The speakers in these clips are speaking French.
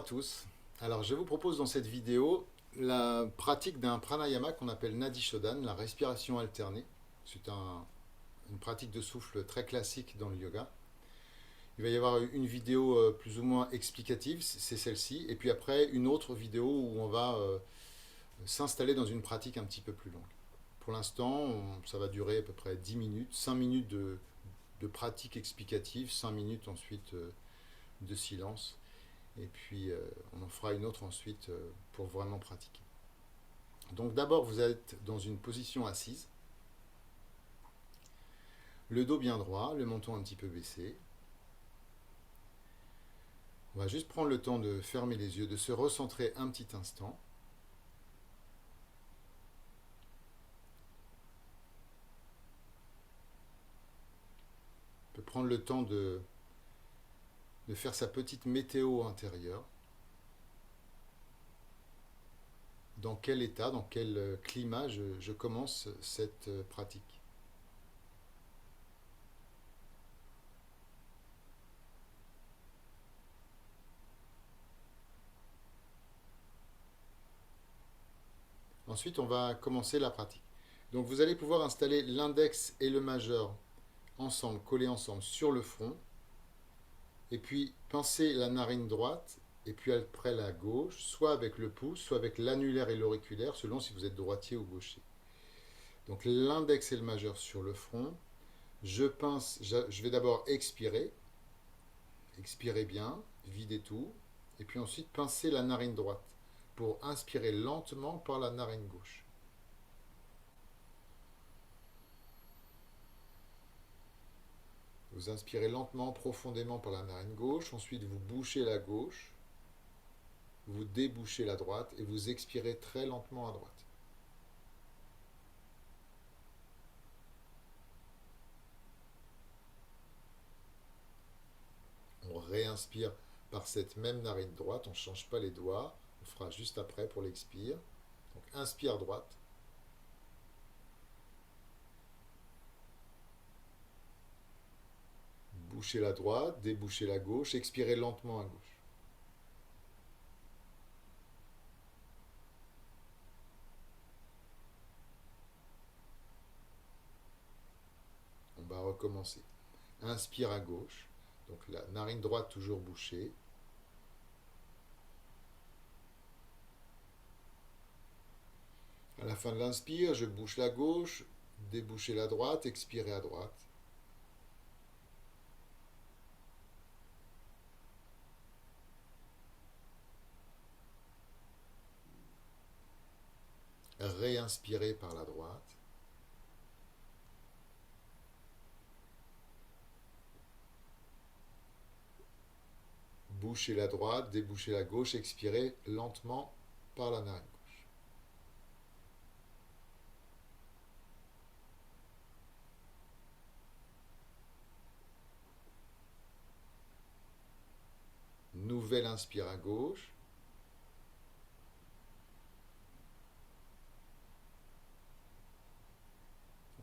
tous. Alors, je vous propose dans cette vidéo la pratique d'un pranayama qu'on appelle Nadi Shodhan, la respiration alternée. C'est une pratique de souffle très classique dans le yoga. Il va y avoir une vidéo plus ou moins explicative, c'est celle-ci, et puis après une autre vidéo où on va s'installer dans une pratique un petit peu plus longue. Pour l'instant, ça va durer à peu près 10 minutes, 5 minutes de pratique explicative, 5 minutes ensuite de silence. Et puis on en fera une autre ensuite pour vraiment pratiquer. Donc d'abord vous êtes dans une position assise, le dos bien droit, le menton un petit peu baissé. On va juste prendre le temps de fermer les yeux, de se recentrer un petit instant. On peut prendre le temps de faire sa petite météo intérieure. Dans quel état, dans quel climat je commence cette pratique. Ensuite, on va commencer la pratique. Donc vous allez pouvoir installer l'index et le majeur ensemble, collés ensemble sur le front. Et puis pincer la narine droite et puis après la gauche, soit avec le pouce, soit avec l'annulaire et l'auriculaire, selon si vous êtes droitier ou gaucher. Donc l'index et le majeur sur le front. Je pince, je vais d'abord expirer. Expirez bien, videz tout. Et puis ensuite pincer la narine droite pour inspirer lentement par la narine gauche. Vous inspirez lentement, profondément par la narine gauche. Ensuite, vous bouchez la gauche. Vous débouchez la droite et vous expirez très lentement à droite. On réinspire par cette même narine droite, on ne change pas les doigts, on fera juste après pour l'expire. Donc inspire droite. Bouchez la droite, débouchez la gauche, expirez lentement à gauche. On va recommencer. Inspire à gauche, donc la narine droite toujours bouchée. À la fin de l'inspire, je bouche la gauche, débouchez la droite, expirez à droite. Réinspirez par la droite. Bouchez la droite, débouchez la gauche, expirez lentement par la narine gauche. Nouvelle inspire à gauche.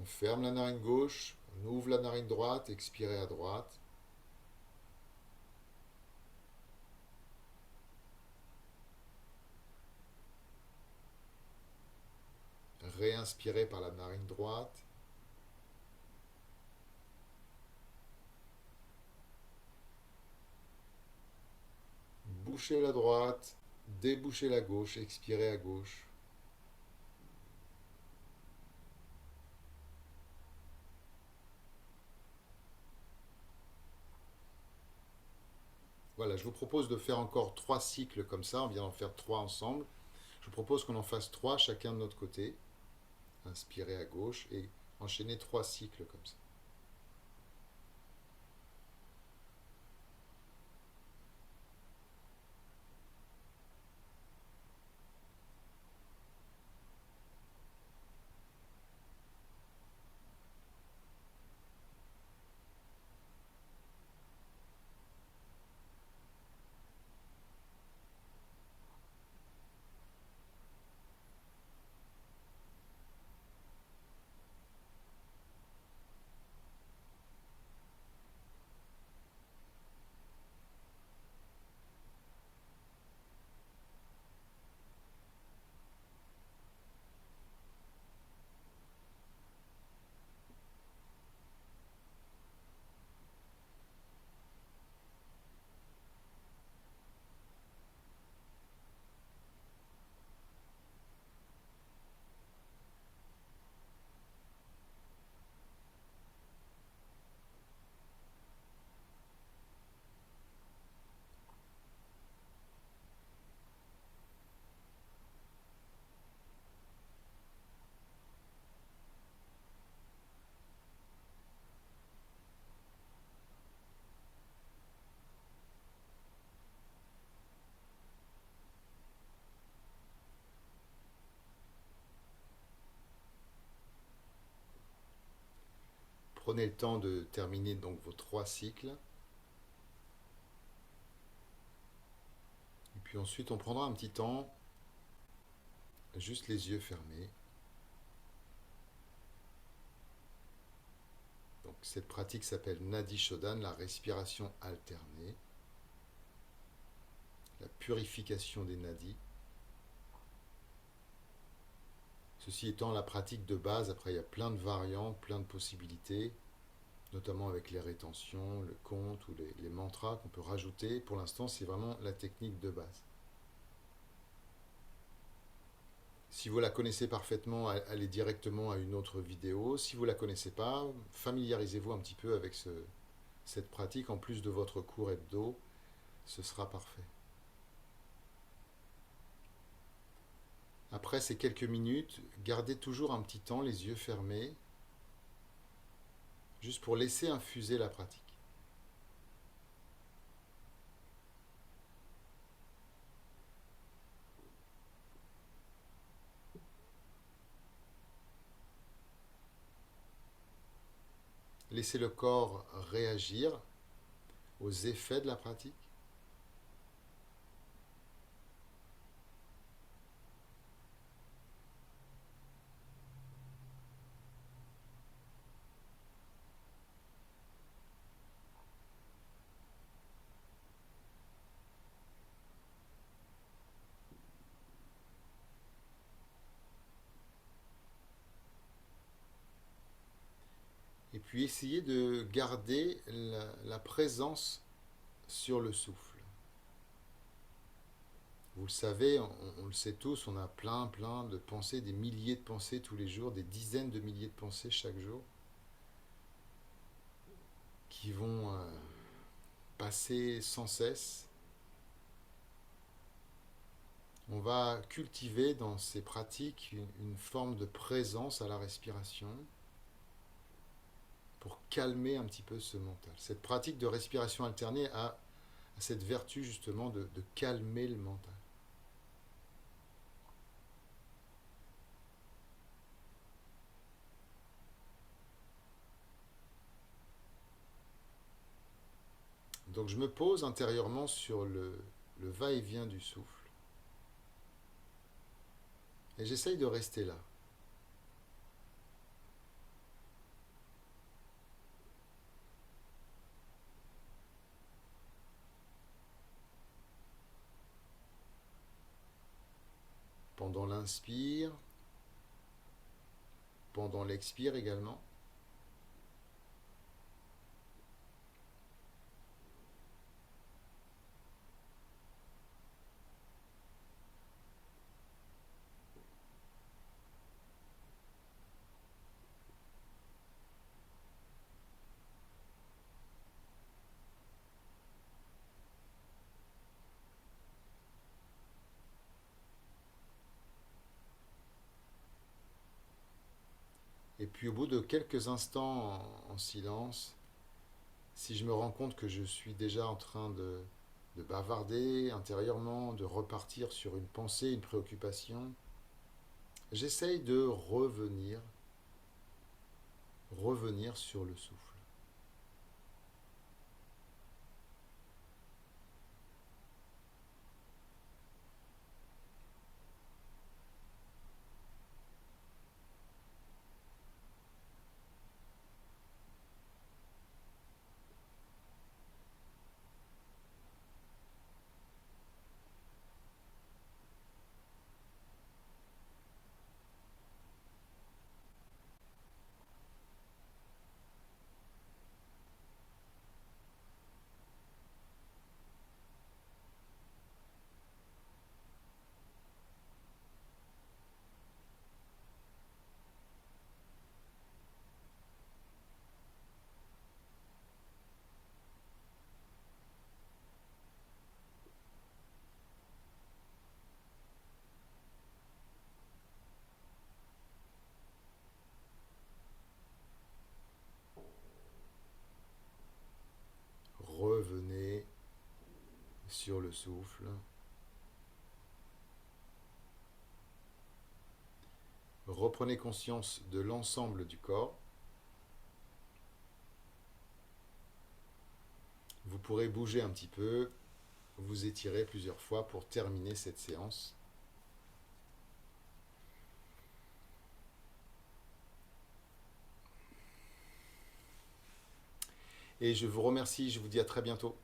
On ferme la narine gauche, on ouvre la narine droite, expirez à droite. Réinspirez par la narine droite. Bouchez la droite, débouchez la gauche, expirez à gauche. Voilà, je vous propose de faire encore 3 cycles comme ça, on vient d'en faire 3 ensemble. Je vous propose qu'on en fasse 3 chacun de notre côté. Inspirez à gauche et enchaînez 3 cycles comme ça. prenez le temps de terminer donc vos 3 cycles. Et puis ensuite, on prendra un petit temps, juste les yeux fermés. Donc cette pratique s'appelle Nadi Shodhan, la respiration alternée, la purification des nadis. Ceci étant la pratique de base, après il y a plein de variantes, plein de possibilités, notamment avec les rétentions, le compte ou les mantras qu'on peut rajouter. Pour l'instant, c'est vraiment la technique de base. Si vous la connaissez parfaitement, allez directement à une autre vidéo. Si vous ne la connaissez pas, familiarisez-vous un petit peu avec cette pratique. En plus de votre cours hebdo, ce sera parfait. Après ces quelques minutes, gardez toujours un petit temps les yeux fermés, juste pour laisser infuser la pratique. Laissez le corps réagir aux effets de la pratique. Et puis essayez de garder la présence sur le souffle. Vous le savez, on le sait tous, on a plein de pensées, des milliers de pensées tous les jours, des dizaines de milliers de pensées chaque jour, qui vont passer sans cesse. On va cultiver dans ces pratiques une forme de présence à la respiration pour calmer un petit peu ce mental. Cette pratique de respiration alternée a cette vertu justement de calmer le mental. Donc je me pose intérieurement sur le va-et-vient du souffle. Et j'essaye de rester là. Pendant l'inspire, pendant l'expire également. Et puis au bout de quelques instants en silence, si je me rends compte que je suis déjà en train de bavarder intérieurement, de repartir sur une pensée, une préoccupation, j'essaye de revenir sur le souffle. Revenez sur le souffle. Reprenez conscience de l'ensemble du corps. vous pourrez bouger un petit peu, vous étirer plusieurs fois pour terminer cette séance. Et je vous remercie, je vous dis à très bientôt.